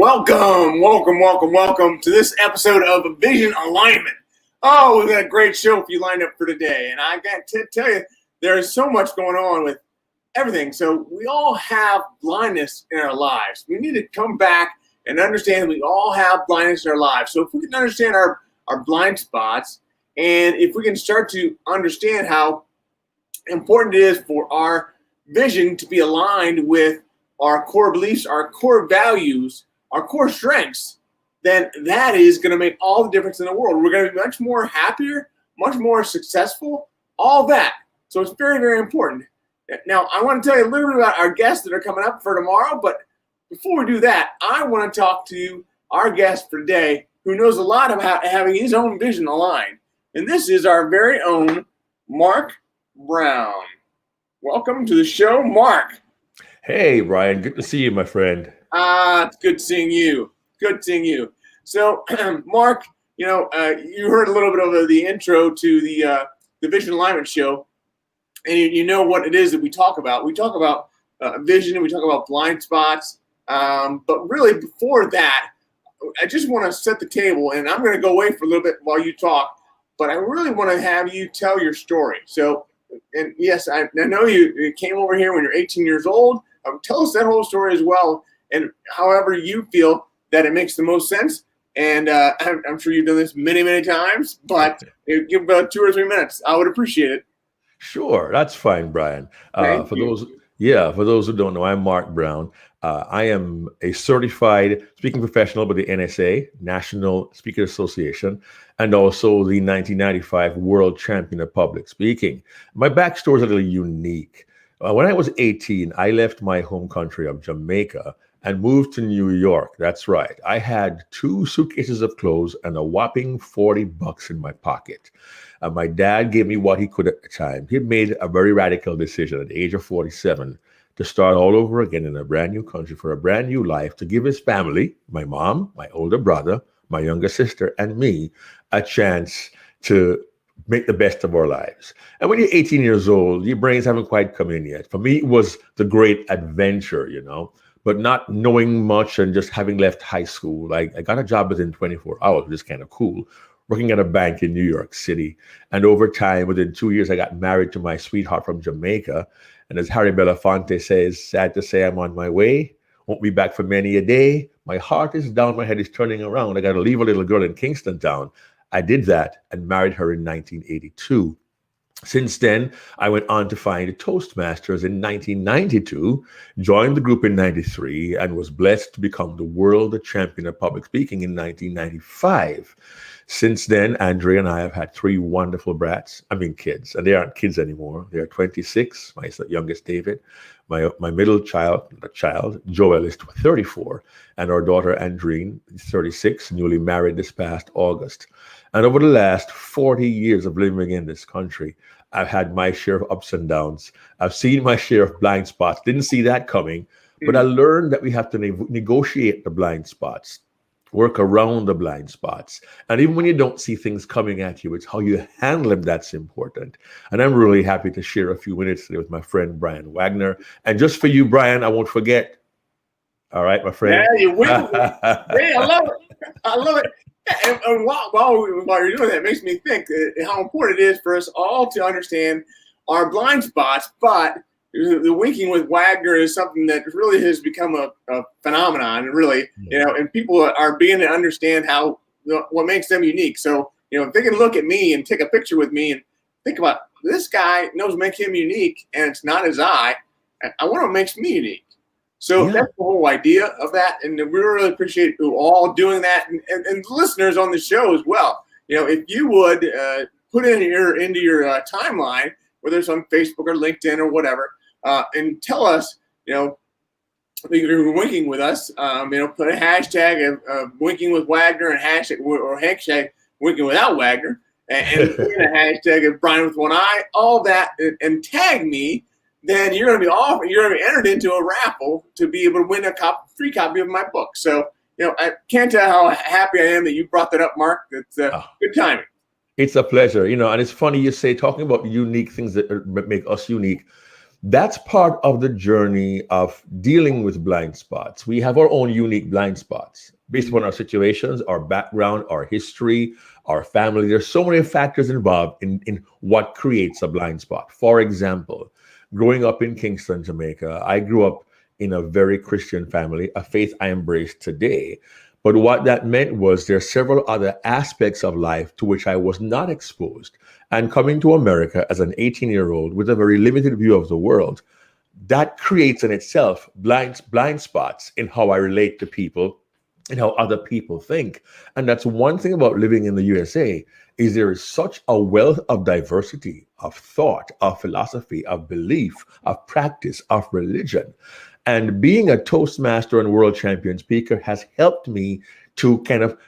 Welcome to this episode of Vision Alignment. Oh, we've got a great show for you lined up for today. And I got to tell you, there's so much going on with everything. So we all have blindness in our lives. We need to come back and understand we all have blindness in our lives. So if we can understand our blind spots, and if we can start to understand how important it is for our vision to be aligned with our core beliefs, our core values, our core strengths, then that is going to make all the difference in the world. We're going to be much more happier, much more successful, all that. So it's very, very important. Now, I want to tell you a little bit about our guests that are coming up for tomorrow, but before we do that, I want to talk to our guest for today who knows a lot about having his own vision aligned. And this is our very own Mark Brown. Welcome to the show, Mark. Hey, Brian. Good to see you, my friend. It's good seeing you. So, Mark, you heard a little bit of the intro to the Vision Alignment Show, and you know what it is that we talk about. We talk about vision, we talk about blind spots, but really before that, I just want to set the table, and I'm going to go away for a little bit while you talk, but I really want to have you tell your story. So, and yes, I know you came over here when you're 18 years old. Tell us that whole story as well, and however you feel that it makes the most sense. And I'm sure you've done this many, many times, but give about 2 or 3 minutes. I would appreciate it. Sure, that's fine, Brian. For those who don't know, I'm Mark Brown. I am a certified speaking professional by the NSA, National Speakers Association, and also the 1995 World Champion of Public Speaking. My backstory is a little unique. When I was 18, I left my home country of Jamaica and moved to New York. That's right. I had 2 suitcases of clothes and a whopping $40 in my pocket. My dad gave me what he could at the time. He had made a very radical decision at the age of 47 to start all over again in a brand new country for a brand new life, to give his family, my mom, my older brother, my younger sister, and me, a chance to make the best of our lives. And when you're 18 years old, your brains haven't quite come in yet. For me, it was the great adventure, but not knowing much and just having left high school. I got a job within 24 hours, which is kind of cool, working at a bank in New York City. And over time, within 2 years, I got married to my sweetheart from Jamaica. And as Harry Belafonte says, sad to say I'm on my way. Won't be back for many a day. My heart is down, my head is turning around. I got to leave a little girl in Kingston town. I did that and married her in 1982. Since then, I went on to find Toastmasters in 1992, joined the group in 93, and was blessed to become the world champion of public speaking in 1995. Since then, Andrea and I have had 3 wonderful kids, and they aren't kids anymore. They're 26, my youngest David, my middle child, Joel, is 34, and our daughter Andreen is 36, newly married this past August. And over the last 40 years of living in this country, I've had my share of ups and downs. I've seen my share of blind spots. Didn't see that coming, but I learned that we have to negotiate the blind spots, work around the blind spots. And even when you don't see things coming at you, it's how you handle them that's important. And I'm really happy to share a few minutes today with my friend, Brian Wagner. And just for you, Brian, I won't forget. All right, my friend. Yeah, you're winning. Yeah, I love it. And while you're doing that, it makes me think how important it is for us all to understand our blind spots. But the winking with Wagner is something that really has become a phenomenon, really, and people are beginning to understand how what makes them unique. So, if they can look at me and take a picture with me and think about this guy knows what makes him unique, and it's not his eye. I wonder what makes me unique. So that's the whole idea of that, and we really appreciate you all doing that, and listeners on the show as well. If you would put into your timeline, whether it's on Facebook or LinkedIn or whatever, and tell us, you're winking with us. Put a hashtag of winking with Wagner and hashtag winking without Wagner, and put in a hashtag of Brian with one eye, all that, and tag me. Then you're going to be entered into a raffle to be able to win a free copy of my book. So, I can't tell how happy I am that you brought that up, Mark. It's good timing. It's a pleasure, and it's funny you say, talking about unique things that make us unique. that's part of the journey of dealing with blind spots. We have our own unique blind spots based upon our situations, our background, our history, our family. There's so many factors involved in what creates a blind spot. For example, growing up in Kingston, Jamaica, I grew up in a very Christian family, a faith I embrace today. But what that meant was there are several other aspects of life to which I was not exposed. And coming to America as an 18-year-old with a very limited view of the world, that creates in itself blind spots in how I relate to people and how other people think. And that's one thing about living in the USA is there is such a wealth of diversity, of thought, of philosophy, of belief, of practice, of religion. And being a Toastmaster and world champion speaker has helped me to kind of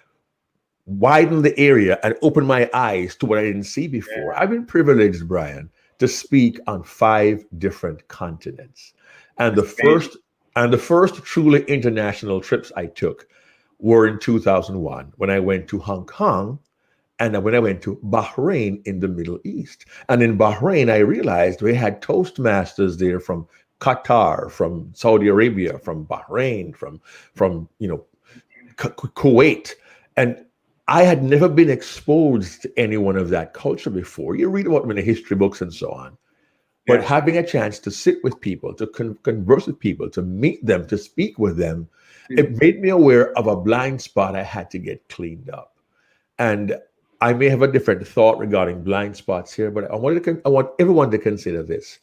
widen the area and open my eyes to what I didn't see before. I've been privileged, Brian, to speak on 5 different continents. And the first truly international trips I took were in 2001 when I went to Hong Kong and when I went to Bahrain in the Middle East. And in Bahrain, I realized we had Toastmasters there from Qatar, from Saudi Arabia, from Bahrain, from Kuwait. And I had never been exposed to anyone of that culture before. You read about them in the history books and so on. But having a chance to sit with people, to converse with people, to meet them, to speak with them, it made me aware of a blind spot I had to get cleaned up. And I may have a different thought regarding blind spots here, but I want everyone to consider this.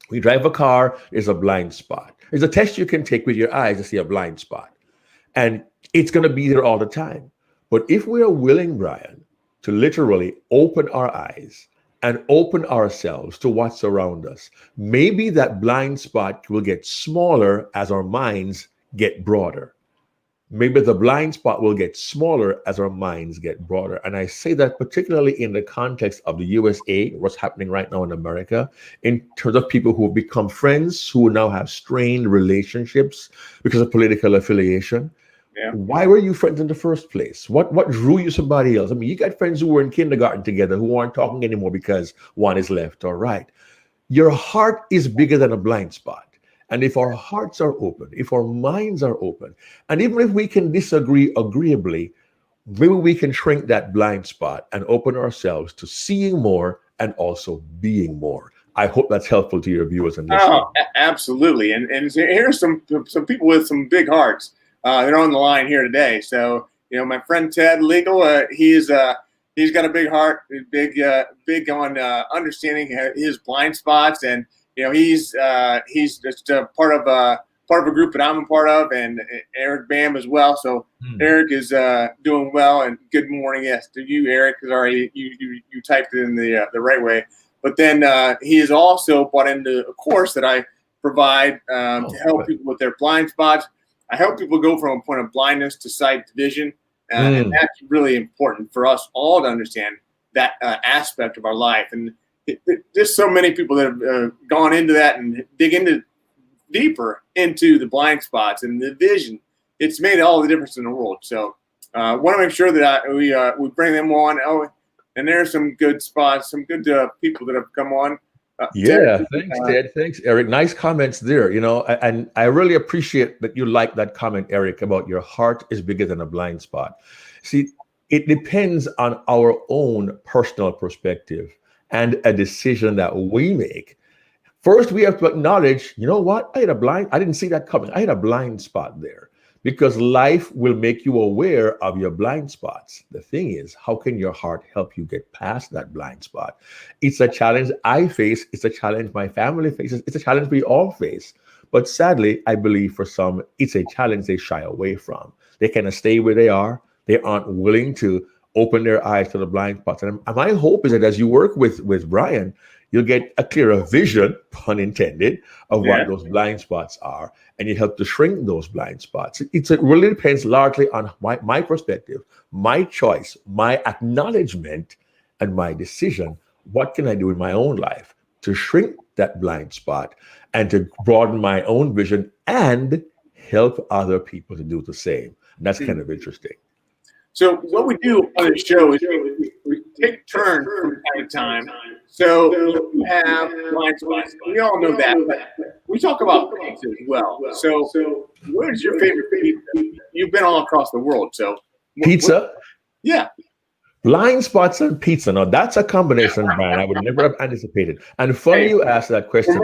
We drive a car, there's a blind spot. There's a test you can take with your eyes to see a blind spot. And it's going to be there all the time. But if we are willing, Brian, to literally open our eyes and open ourselves to what's around us, maybe that blind spot will get smaller as our minds get broader. Maybe the blind spot will get smaller as our minds get broader. And I say that particularly in the context of the USA, what's happening right now in America, in terms of people who have become friends, who now have strained relationships because of political affiliation. Yeah. Why were you friends in the first place? What drew you somebody else? I mean, you got friends who were in kindergarten together who aren't talking anymore because one is left or right. Your heart is bigger than a blind spot. And if our hearts are open, if our minds are open, and even if we can disagree agreeably, maybe we can shrink that blind spot and open ourselves to seeing more and also being more. I hope that's helpful to your viewers and listeners. Oh, absolutely. And here's some people with some big hearts. They're on the line here today. So, my friend Ted Legal, he's got a big heart, big on understanding his blind spots, and he's just part of a group that I'm a part of, and Eric Bam as well. So Eric is doing well, and good morning, yes, to you, Eric. Sorry, you typed it in the right way. But then he is also brought into a course that I provide to help people with their blind spots. I help people go from a point of blindness to sight to vision, and that's really important for us all to understand that aspect of our life. And there's so many people that have gone into that and dig into deeper into the blind spots and the vision. It's made all the difference in the world. So want to make sure that we bring them on. Oh, and there's some good spots, some good people that have come on. Thanks, Ted. Thanks, Eric. Nice comments there. And I really appreciate that you like that comment, Eric, about your heart is bigger than a blind spot. See, it depends on our own personal perspective and a decision that we make. First, we have to acknowledge, you know what? I didn't see that coming. I had a blind spot there, because life will make you aware of your blind spots. The thing is, how can your heart help you get past that blind spot? It's a challenge I face. It's a challenge my family faces. It's a challenge we all face. But sadly, I believe for some, it's a challenge they shy away from. They kind of stay where they are. They aren't willing to open their eyes to the blind spots. And my hope is that as you work with Brian, you'll get a clearer vision, pun intended, of what those blind spots are, and you help to shrink those blind spots. It really depends largely on my perspective, my choice, my acknowledgement, and my decision. What can I do in my own life to shrink that blind spot and to broaden my own vision and help other people to do the same? And that's kind of interesting. So what we do on the show is we take turns from time to time. So you have blind spots. We all know that, but we talk about pizza as well. So where's your favorite pizza? You've been all across the world, so Pizza? Yeah. Blind spots and pizza. Now that's a combination, Brian, I would never have anticipated. And funny you asked that question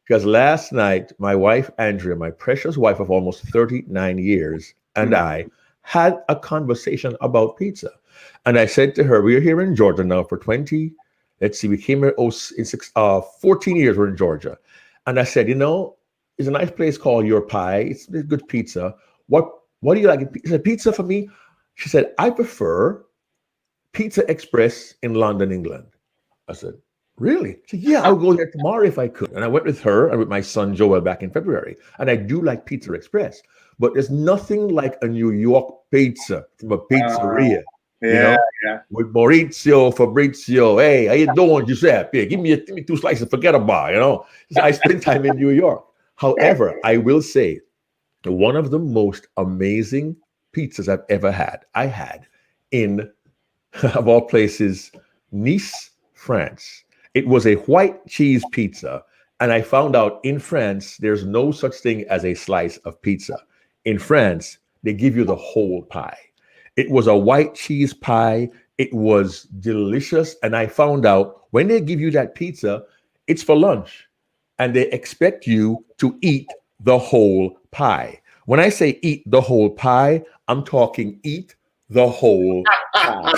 because last night my wife Andrea, my precious wife of almost 39 years, and I had a conversation about pizza. And I said to her, we're here in Georgia now for 20. Let's see, we came here 14 years we're in Georgia. And I said, it's a nice place called Your Pie. It's good pizza. What do you like? She said, pizza for me. She said, I prefer Pizza Express in London, England. I said, really? She said, yeah, I'll go there tomorrow if I could. And I went with her and with my son Joel back in February. And I do like Pizza Express, but there's nothing like a New York pizza from a pizzeria. With Maurizio, Fabrizio. Hey, how you doing, Giuseppe? Give me 2 slices, forget about it. So I spent time in New York. However, I will say one of the most amazing pizzas I've ever had, I had in, of all places, Nice, France. It was a white cheese pizza. And I found out in France, there's no such thing as a slice of pizza. In France, they give you the whole pie. It was a white cheese pie. It was delicious. And I found out when they give you that pizza, it's for lunch. And they expect you to eat the whole pie. When I say eat the whole pie, I'm talking eat the whole pie.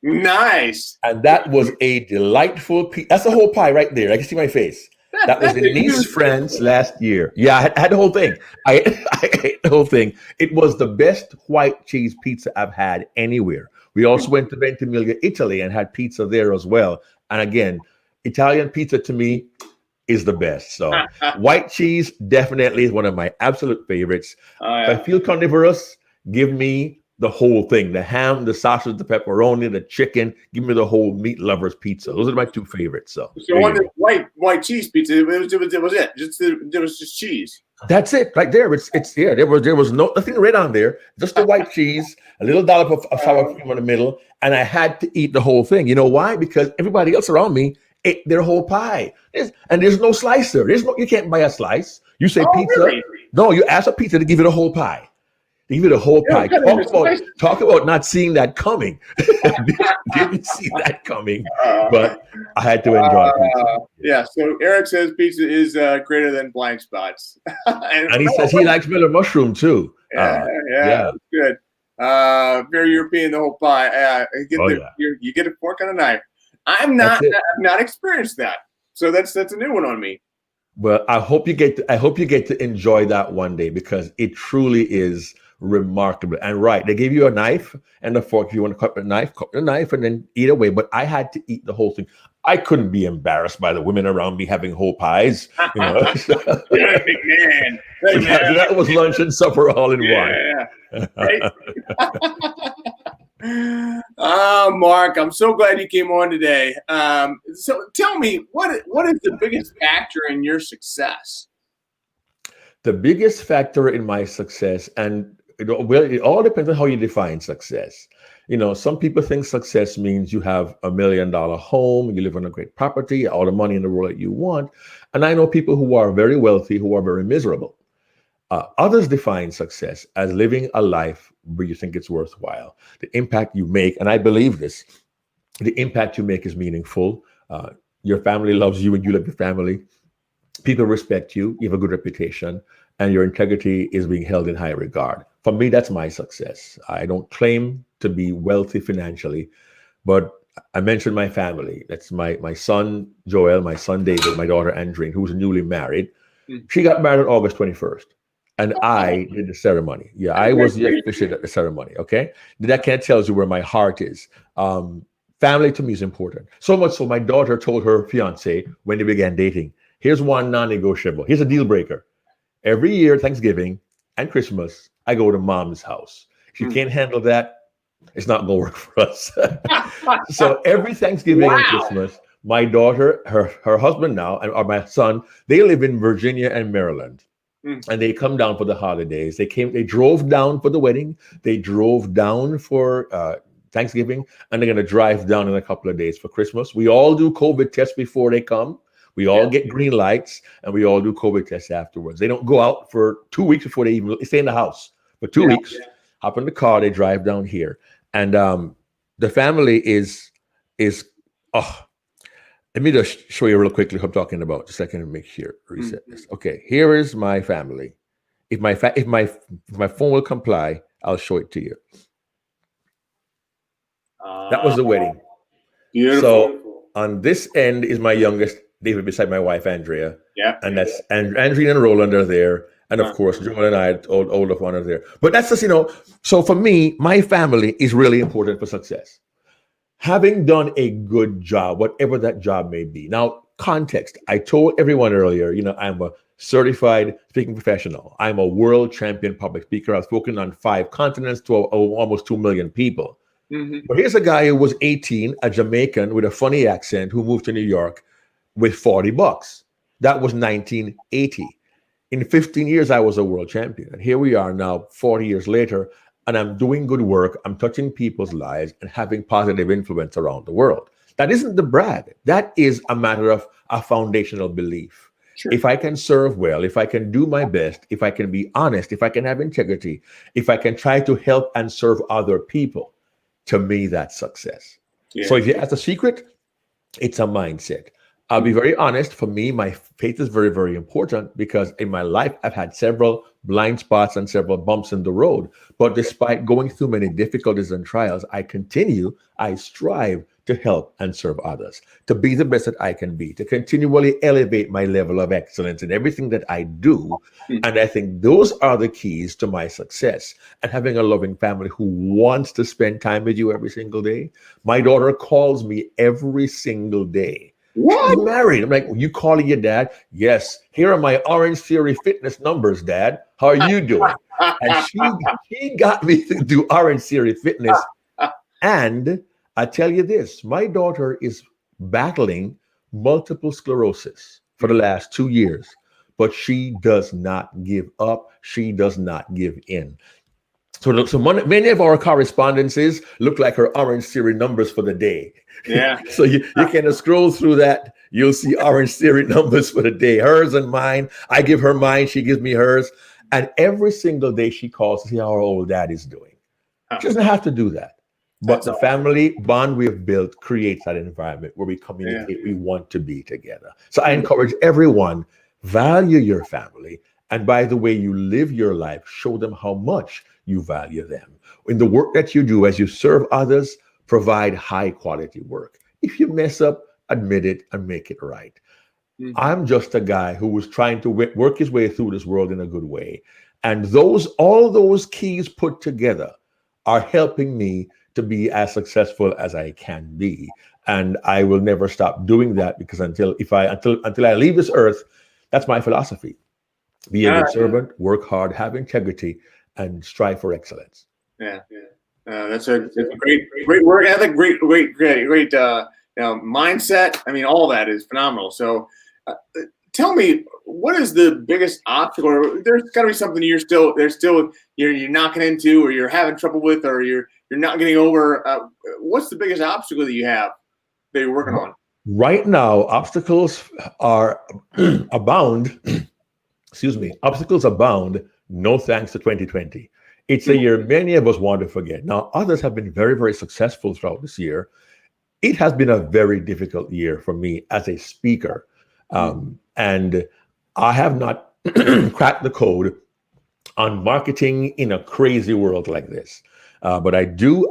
Nice. And that was a delightful piece. That's the whole pie right there. I can see my face. That was in Nice, France last year. Yeah, I had the whole thing. I ate the whole thing. It was the best white cheese pizza I've had anywhere. We also went to Ventimiglia, Italy, and had pizza there as well. And again, Italian pizza to me is the best. So white cheese definitely is one of my absolute favorites. If I feel carnivorous, give me the whole thing, the ham, the sausage, the pepperoni, the chicken. Give me the whole meat lovers pizza. Those are my 2 favorites. So on the white cheese pizza, it was it. There was just cheese. That's it right there. It's yeah. There was nothing red on there. Just the white cheese, a little dollop of sour cream in the middle, and I had to eat the whole thing. You know why? Because everybody else around me ate their whole pie. There's no slicer. You can't buy a slice. You say pizza. Really? No, you ask a pizza to give you the whole pie. Give you the whole pie. Talk about not seeing that coming. Didn't see that coming, but I had to enjoy pizza. Yeah. So Eric says pizza is greater than blind spots, and he says he likes Miller mushroom too. Yeah. Good. Very European, the whole pie. You get a fork and a knife. I've not experienced that, so that's a new one on me. Well, I hope you get to enjoy that one day because it truly is remarkable. And right, they give you a knife and a fork. If you want to cut the knife and then eat away. But I had to eat the whole thing. I couldn't be embarrassed by the women around me having whole pies. Big man. That was lunch and supper all in one. Right? Mark, I'm so glad you came on today. So tell me, what is the biggest factor in your success? The biggest factor in my success, and it all depends on how you define success. Some people think success means you have $1 million home, you live on a great property, all the money in the world that you want. And I know people who are very wealthy who are very miserable. Others define success as living a life where you think it's worthwhile. The impact you make, and I believe this, the impact you make is meaningful. Your family loves you and you love your family. People respect you, you have a good reputation, and your integrity is being held in high regard. For me, that's my success. I don't claim to be wealthy financially, but I mentioned my family. That's my son, Joel, my son, David, my daughter, Andrine, who's newly married. She got married on August 21st. And I did the ceremony. Yeah, I was the officiant at the ceremony. Okay, that kind of tells you where my heart is. Family to me is important. So much so, my daughter told her fiance when they began dating, "Here's one non-negotiable. Here's a deal breaker. Every year, Thanksgiving and Christmas, I go to mom's house. If you can't handle that, it's not gonna work for us." So every Thanksgiving and Christmas, my daughter, her husband now, or my son, they live in Virginia and Maryland. and they come down for the holidays. They drove down for the wedding. They drove down for Thanksgiving, and they're going to drive down in a couple of days for Christmas. We all do COVID tests before they come. We all get green lights, and we all do COVID tests afterwards. They don't go out for 2 weeks before they stay in the house for 2 weeks. Hop in the car, they drive down here, and the family is. Let me just show you real quickly what I'm talking about. Just a second to make sure reset this. Okay, here is my family. If my phone will comply, I'll show it to you. That was the wedding. Beautiful. So on this end is my youngest, David, beside my wife Andrea. Yeah. And that's Andrea and Roland are there. And of course, Joel and I, older one, are there. But that's just, so for me, my family is really important for success. Having done a good job, whatever that job may be. Now, context. I told everyone earlier, I'm a certified speaking professional. I'm a world champion public speaker. I've spoken on 5 continents to almost 2 million people. But here's a guy who was 18, a Jamaican with a funny accent, who moved to New York with $40. That was 1980. In 15 years, I was a world champion. And here we are now, 40 years later, and I'm doing good work. I'm touching people's lives and having positive influence around the world. That isn't the brag. That is a matter of a foundational belief. Sure. If I can serve well, if I can do my best, if I can be honest, if I can have integrity, if I can try to help and serve other people, to me, that's success. Yeah. So if you ask the secret, it's a mindset. I'll be very honest. For me, my faith is very, very important, because in my life, I've had several blind spots and several bumps in the road. But despite going through many difficulties and trials, I strive to help and serve others, to be the best that I can be, to continually elevate my level of excellence in everything that I do. And I think those are the keys to my success. And having a loving family who wants to spend time with you every single day. My daughter calls me every single day. What? She's married. I'm like, you calling your dad? Yes. Here are my Orange Theory fitness numbers, Dad. How are you doing? And she got me to do Orange Theory fitness. And I tell you this, my daughter is battling multiple sclerosis for the last 2 years, but she does not give up. She does not give in. So many of our correspondences look like her Orange Theory numbers for the day. Yeah. So you can scroll through that. You'll see Orange Theory numbers for the day, hers and mine. I give her mine. She gives me hers. And every single day she calls to see how her old dad is doing. She doesn't have to do that. But the family bond we have built creates that environment where we communicate, we want to be together. So I encourage everyone, value your family. And by the way you live your life, show them how much you value them. In the work that you do, as you serve others, provide high quality work. If you mess up, admit it and make it right. I'm just a guy who was trying to work his way through this world in a good way. And all those keys put together are helping me to be as successful as I can be. And I will never stop doing that, because until I leave this earth, that's my philosophy. Be a good servant, work hard, have integrity, and strive for excellence. Yeah. That's a great work ethic, great mindset. I mean, all that is phenomenal. So tell me, what is the biggest obstacle? Or there's got to be something you're knocking into, or you're having trouble with, or you're not getting over. What's the biggest obstacle that you have that you're working on? Right now, obstacles are abound. Excuse me. Obstacles abound. No thanks to 2020. It's a year many of us want to forget. Now, others have been very, very successful throughout this year. It has been a very difficult year for me as a speaker. And I have not cracked the code on marketing in a crazy world like this. But I'm still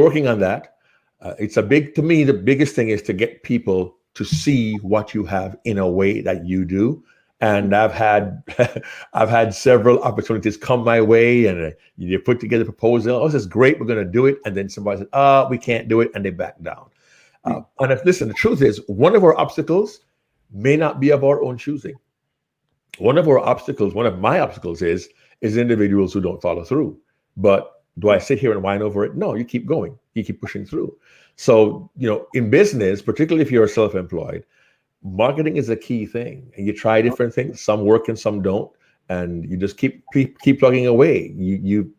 working on that. To me, the biggest thing is to get people to see what you have in a way that you do. And I've had several opportunities come my way, and you put together a proposal. Oh, this is great. We're going to do it. And then somebody said, "Oh, we can't do it," and they back down. Listen, the truth is, one of our obstacles may not be of our own choosing. One of my obstacles is individuals who don't follow through. But do I sit here and whine over it? No, you keep going. You keep pushing through. So, in business, particularly if you're self-employed, marketing is a key thing, and you try different things. Some work and some don't, and you just keep plugging away. You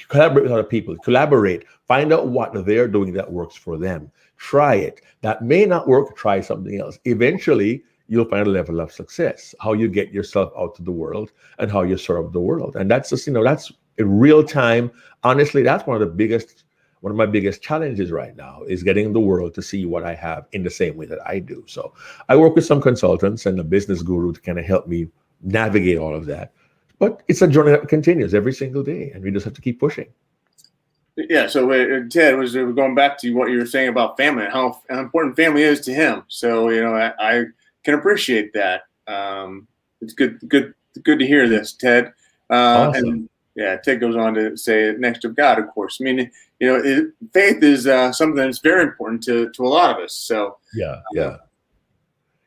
collaborate with other people, find out what they're doing that works for them. Try it. That may not work. Try something else. Eventually, you'll find a level of success. How you get yourself out to the world and how you serve the world, and that's just that's in real time. Honestly, that's one of my biggest challenges right now is getting the world to see what I have in the same way that I do. So I work with some consultants and a business guru to kind of help me navigate all of that. But it's a journey that continues every single day, and we just have to keep pushing. Yeah. So Ted was going back to what you were saying about family and how important family is to him. So I can appreciate that. It's good to hear this, Ted. Awesome. And yeah, Ted goes on to say next to God, of course. I mean, faith is something that's very important to a lot of us. So yeah.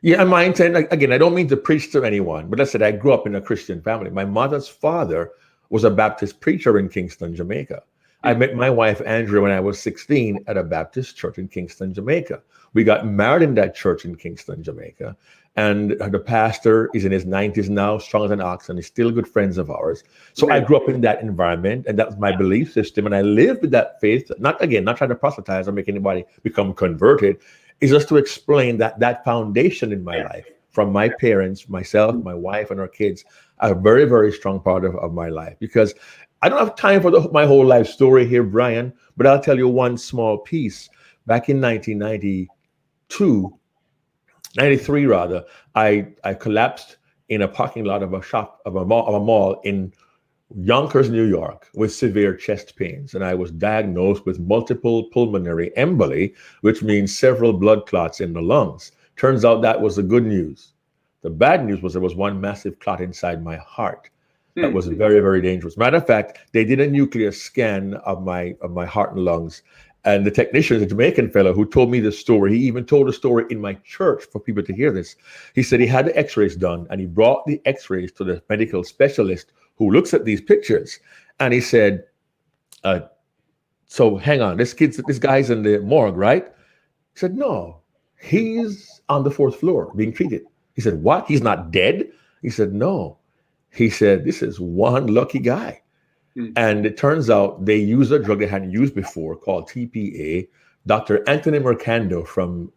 And my intent, again, I don't mean to preach to anyone, but I said I grew up in a Christian family. My mother's father was a Baptist preacher in Kingston, Jamaica. I met my wife, Andrea, when I was 16 at a Baptist church in Kingston, Jamaica. We got married in that church in Kingston, Jamaica. And the pastor is in his 90s now, strong as an ox, and he's still good friends of ours. So I grew up in that environment, and that was my belief system. And I lived with that faith, not trying to proselytize or make anybody become converted. It's just to explain that foundation in my life from my parents, myself, my wife, and our kids are a very, very strong part of my life. Because I don't have time for my whole life story here, Brian, but I'll tell you one small piece. Back in 93 rather, I collapsed in a parking lot of a mall in Yonkers, New York, with severe chest pains, and I was diagnosed with multiple pulmonary emboli, which means several blood clots in the lungs. Turns out that was the good news. The bad news was there was one massive clot inside my heart. That was very, very dangerous. Matter of fact, they did a nuclear scan of my heart and lungs. And the technician, the Jamaican fellow who told me this story, he even told a story in my church for people to hear this. He said he had the x-rays done, and he brought the x-rays to the medical specialist who looks at these pictures. And he said, so hang on, this guy's in the morgue, right? He said, no, he's on the 4th floor being treated. He said, what? He's not dead? He said, no. He said, this is one lucky guy. And it turns out they used a drug they hadn't used before called TPA. Dr. Anthony Mercando from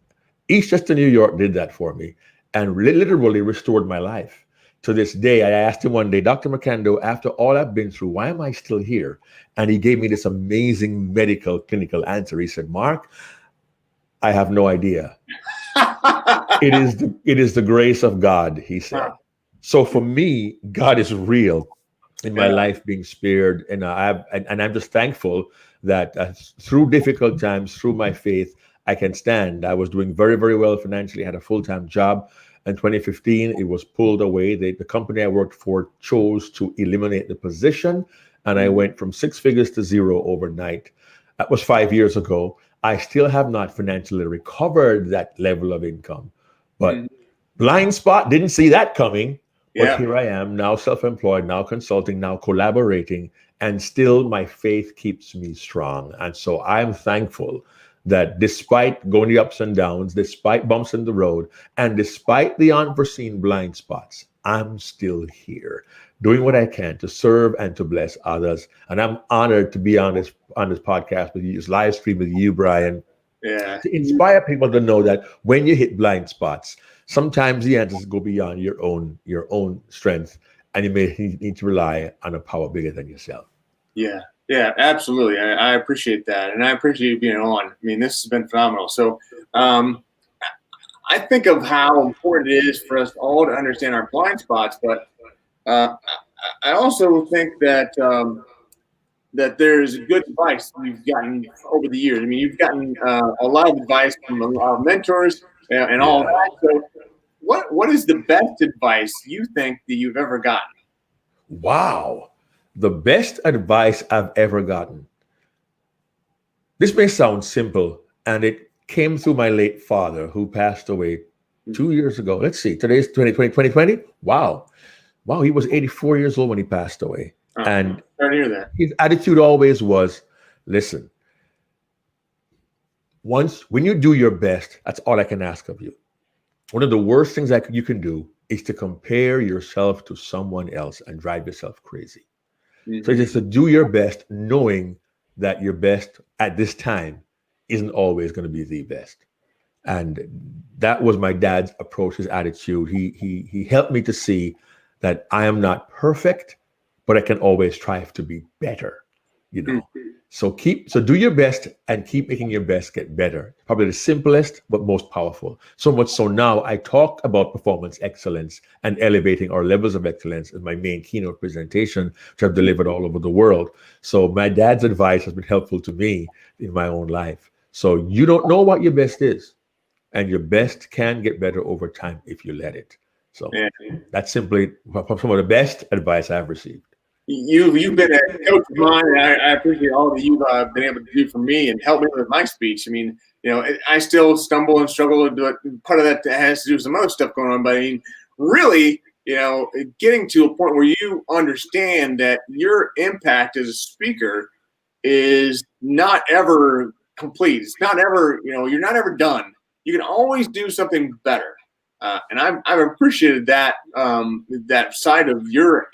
Eastchester, New York did that for me and literally restored my life. To this day, I asked him one day, Dr. Mercando, after all I've been through, why am I still here? And he gave me this amazing medical clinical answer. He said, Mark, I have no idea. It is the grace of God, he said. So for me, God is real in my life being spared. And I'm just thankful that through difficult times, through my faith, I can stand. I was doing very, very well financially. I had a full-time job. In 2015, it was pulled away. The company I worked for chose to eliminate the position. And I went from 6 figures to 0 overnight. That was 5 years ago. I still have not financially recovered that level of income. But blind spot, didn't see that coming. But here I am now, self-employed, now consulting, now collaborating, and still my faith keeps me strong. And so I'm thankful that despite going the ups and downs, despite bumps in the road, and despite the unforeseen blind spots, I'm still here doing what I can to serve and to bless others. And I'm honored to be on this podcast with you, this live stream with you, Brian, to inspire people to know that when you hit blind spots, sometimes the answers go beyond your own strength, and you may need to rely on a power bigger than yourself. Yeah, absolutely. I appreciate that, and I appreciate you being on. I mean, this has been phenomenal. So, I think of how important it is for us all to understand our blind spots, but I also think that that there's good advice you've gotten over the years. I mean, you've gotten a lot of advice from a lot of mentors and all that. So what is the best advice you think that you've ever gotten? Wow. The best advice I've ever gotten. This may sound simple, and it came through my late father who passed away 2 years ago. Let's see, today's 2020. Wow, he was 84 years old when he passed away. And sorry to hear that. His attitude always was, listen, when you do your best, that's all I can ask of you. one of the worst things that you can do is to compare yourself to someone else and drive yourself crazy. So just to do your best, knowing that your best at this time isn't always going to be the best. And that was my dad's approach, his attitude. He helped me to see that I am not perfect, but I can always strive to be better, you know. So do your best and keep making your best get better. Probably the simplest, but most powerful. So much so now I talk about performance excellence and elevating our levels of excellence in my main keynote presentation, which I've delivered all over the world. So my dad's advice has been helpful to me in my own life. So you don't know what your best is, and your best can get better over time if you let it. So that's simply some of the best advice I've received. You've been a coach of mine, and I appreciate all that you've been able to do for me and help me with my speech. I mean, I still stumble and struggle to do it. Part of that has to do with some other stuff going on, but I mean, really, getting to a point where you understand that your impact as a speaker is not ever complete. It's not ever, you're not ever done. You can always do something better. And I've appreciated that that side of your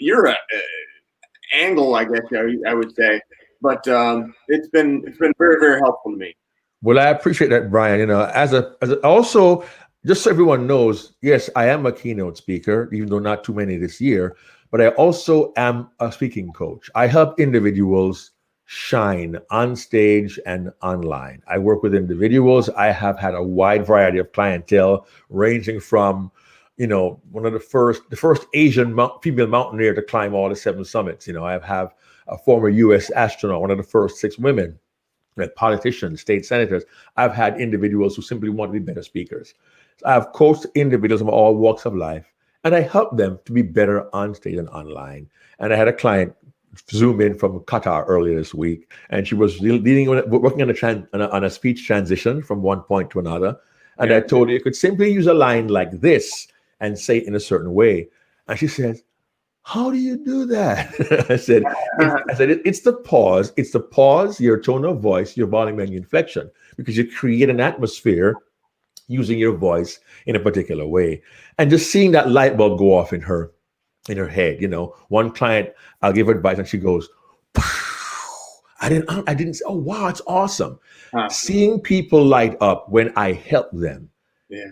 angle, I guess I would say, but it's been very, very helpful to me. Well, I appreciate that, Brian. As also, just so everyone knows, yes, I am a keynote speaker, even though not too many this year, but I also am a speaking coach. I help individuals shine on stage and online. I work with individuals. I have had a wide variety of clientele, ranging from one of the first Asian female mountaineer to climb all the 7 summits. I have a former U.S. astronaut, one of the first 6 women, politicians, state senators. I've had individuals who simply want to be better speakers. So I've coached individuals from all walks of life, and I help them to be better on stage and online. And I had a client Zoom in from Qatar earlier this week, and she was working on a speech transition from one point to another. And I told her you could simply use a line like this and say it in a certain way. And she says, "How do you do that?" I said, it's the pause. It's the pause, your tone of voice, your volume, and your inflection, because you create an atmosphere using your voice in a particular way. And just seeing that light bulb go off in her head. One client, I'll give her advice, and she goes, I didn't say, "Oh, wow, it's awesome." Seeing people light up when I help them,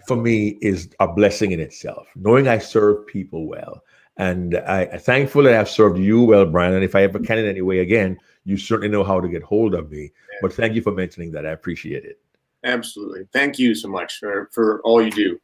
for me, is a blessing in itself, knowing I serve people well. And I'm thankful that I've served you well, Brian. And if I ever can in any way again, you certainly know how to get hold of me. But thank you for mentioning that. I appreciate it. Absolutely. Thank you so much for all you do.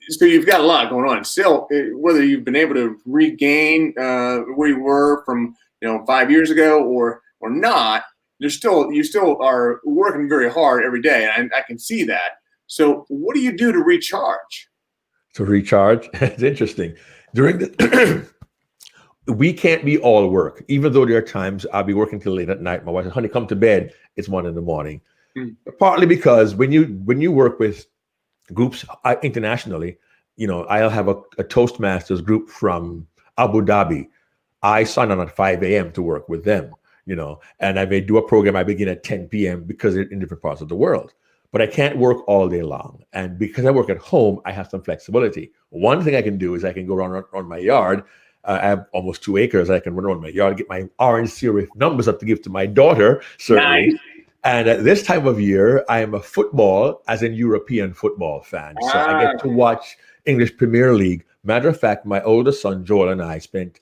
So you've got a lot going on. Still, whether you've been able to regain where you were from 5 years ago or not, you still are working very hard every day, and I can see that. So what do you do to recharge? To recharge? It's interesting. During the we can't be all work, even though there are times I'll be working till late at night. My wife says, "Honey, come to bed. It's 1 a.m. Partly because when you work with groups internationally, I'll have a Toastmasters group from Abu Dhabi. I sign on at 5 a.m. to work with them, and I may do a program I begin at 10 p.m. because they're in different parts of the world. But I can't work all day long. And because I work at home, I have some flexibility. One thing I can do is I can go around my yard. I have almost 2 acres. I can run around my yard, get my orange serif numbers up to give to my daughter, certainly. Nice. And at this time of year, I am a football, as in European football fan. So I get to watch English Premier League. Matter of fact, my oldest son, Joel, and I spent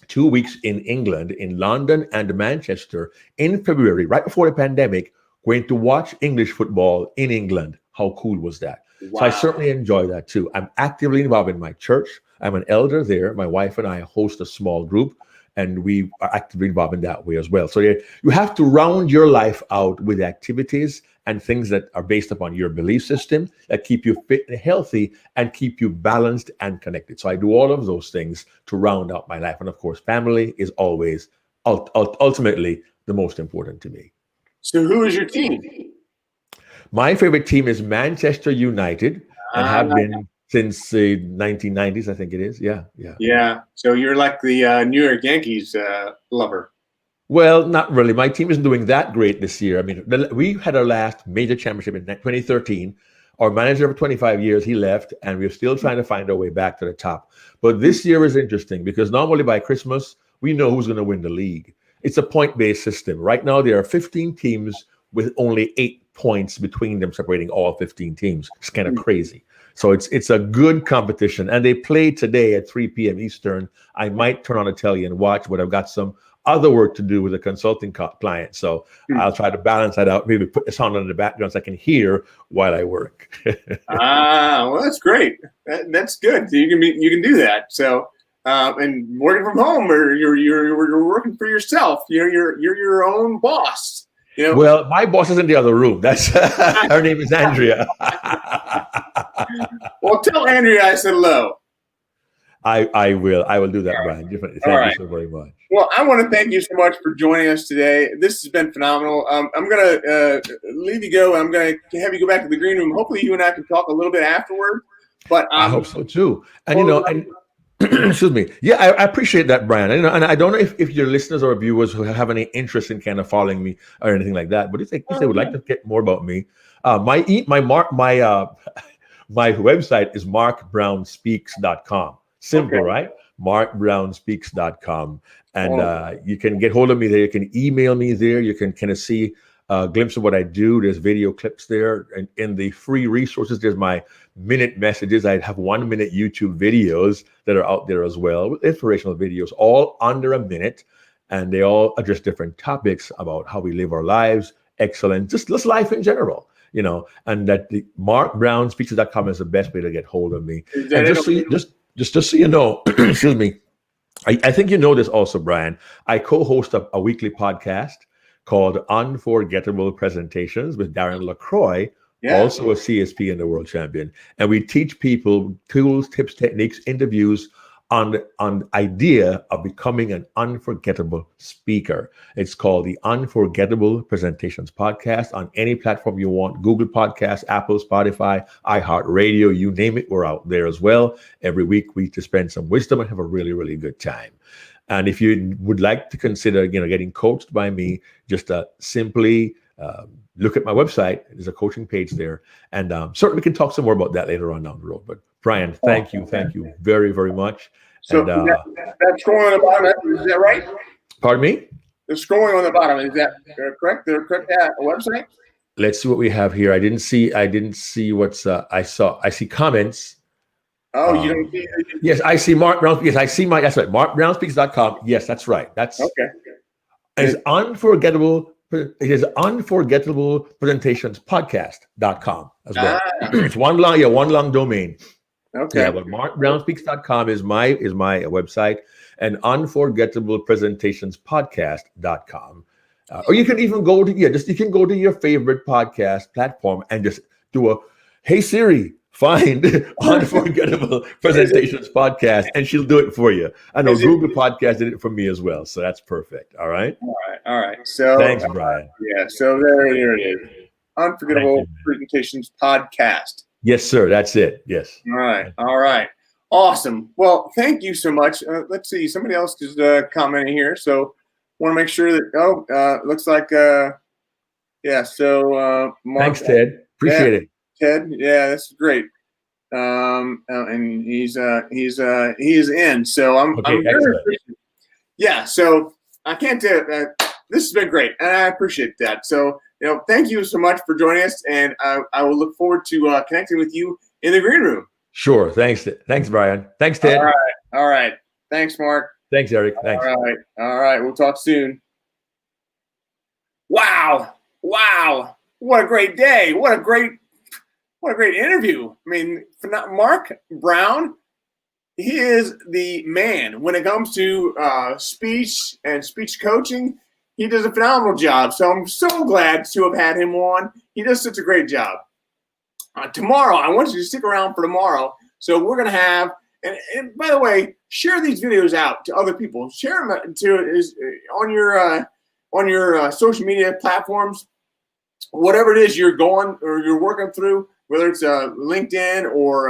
2 weeks in England, in London and Manchester in February, right before the pandemic, going to watch English football in England. How cool was that? Wow. So I certainly enjoy that too. I'm actively involved in my church. I'm an elder there. My wife and I host a small group, and we are actively involved in that way as well. So you have to round your life out with activities and things that are based upon your belief system, that keep you fit and healthy and keep you balanced and connected. So I do all of those things to round out my life. And of course, family is always ultimately the most important to me. So who is your team? My favorite team is Manchester United, and have been since the 1990s, I think it is. Yeah. So you're like the New York Yankees lover. Well, not really. My team isn't doing that great this year. I mean, we had our last major championship in 2013. Our manager for 25 years, he left, and we're still trying to find our way back to the top. But this year is interesting because normally by Christmas, we know who's going to win the league. It's a point-based system. Right now, there are 15 teams with only 8 points between them, separating all 15 teams. It's kind of crazy. So it's a good competition. And they play today at 3 p.m. Eastern. I might turn on the telly and watch, but I've got some other work to do with a consulting client. So I'll try to balance that out, maybe put the sound on the background so I can hear while I work. Well, that's great. That's good. So you can do that. So and working from home, or you're working for yourself. You're your own boss. Well, my boss is in the other room. That's her name is Andrea. Well, tell Andrea I said hello. I will do that, Brian. Definitely. Thank you so very much. Well, I want to thank you so much for joining us today. This has been phenomenal. I'm going to leave you go. I'm going to have you go back to the green room. Hopefully you and I can talk a little bit afterward. But I hope so too. And excuse me. Yeah, I appreciate that, Brian. And I don't know if your listeners or viewers who have any interest in kind of following me or anything like that. But if they would like to get more about me, my website is markbrownspeaks.com. Simple, right? markbrownspeaks.com. And you can get hold of me there. You can email me there. You can kind of see a glimpse of what I do. There's video clips there. And in the free resources, there's my minute messages. I have 1 minute YouTube videos that are out there as well, with inspirational videos, all under a minute. And they all address different topics about how we live our lives, excellence, just life in general. And that the markbrownspeaks.com is the best way to get hold of me. And just so you know, excuse me, I think you know this also, Brian. I co-host a weekly podcast called Unforgettable Presentations with Darren LaCroix, also a CSP and a world champion. And we teach people tools, tips, techniques, interviews on the idea of becoming an unforgettable speaker. It's called the Unforgettable Presentations Podcast on any platform you want: Google Podcasts, Apple, Spotify, iHeartRadio, you name it, we're out there as well. Every week we to spend some wisdom and have a really, really good time. And if you would like to consider, getting coached by me, just simply look at my website. There's a coaching page there, and certainly we can talk some more about that later on down the road. But Brian, thank you very, very much. So and, that scrolling on the bottom, is that right? Pardon me? The scrolling on the bottom, is that correct? The correct website? Let's see what we have here. I didn't see what's I see comments. Oh, you don't see it? Yes, I see Mark Brown. Yes, I see that's right. markbrownspeaks.com. Yes, that's right. That's okay. It's unforgettable. It is Unforgettable Presentations Podcast.com as well. It's one long domain. Okay. Yeah, but markbrownspeaks.com is my website, and Unforgettable Presentations Podcast.com. Or you can even go to you can go to your favorite podcast platform and just do a "Hey Siri, find Unforgettable Presentations Podcast," and she'll do it for you. I know Google Podcast did it for me as well, so that's perfect. All right. All right. So thanks, Brian. So there it is. Unforgettable Presentations Podcast. Yes, sir. That's it. Yes. All right. Awesome. Well, thank you so much. Let's see. Somebody else is commenting here, so want to make sure that. Looks like. So Mark, thanks, Ted. Appreciate it. Ted, that's great. And he is in. So I'm very appreciative. Yeah. So I can't do it. This has been great, and I appreciate that. So thank you so much for joining us, and I will look forward to connecting with you in the green room. Sure. Thanks, Brian. Thanks, Ted. All right. Thanks, Mark. Thanks, Eric. Thanks. All right. We'll talk soon. Wow. What a great day. What a great interview. I mean, Mark Brown, he is the man when it comes to speech and speech coaching. He does a phenomenal job. So I'm so glad to have had him on. He does such a great job. Tomorrow, I want you to stick around for tomorrow. So we're going to have, and by the way, share these videos out to other people. Share them on your social media platforms, whatever it is you're going or you're working through, whether it's LinkedIn or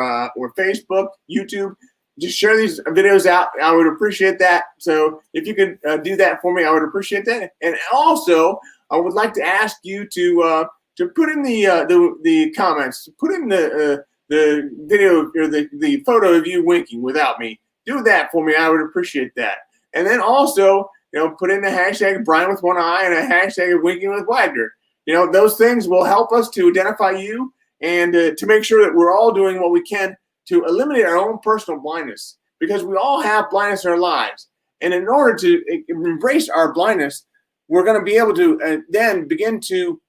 Facebook, YouTube. Just share these videos out. I would appreciate that. So if you could do that for me, I would appreciate that. And also, I would like to ask you to to put in the comments, to put in the video or the photo of you winking without me. Do that for me. I would appreciate that. And then also, put in the hashtag Brian with one eye and a hashtag winking with Wagner. Those things will help us to identify you and to make sure that we're all doing what we can to eliminate our own personal blindness, because we all have blindness in our lives. And in order to embrace our blindness, we're going to be able to then begin to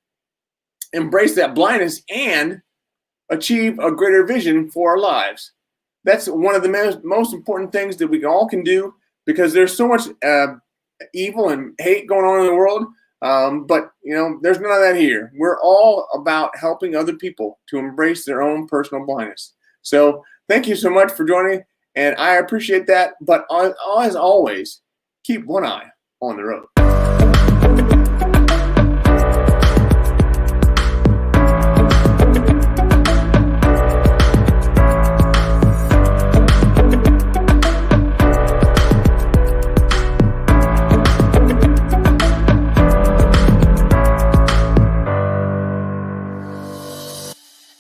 embrace that blindness and achieve a greater vision for our lives. That's one of the most important things that we all can do, because there's so much evil and hate going on in the world. But there's none of that here. We're all about helping other people to embrace their own personal blindness. So thank you so much for joining, and I appreciate that. But as always, keep one eye on the road.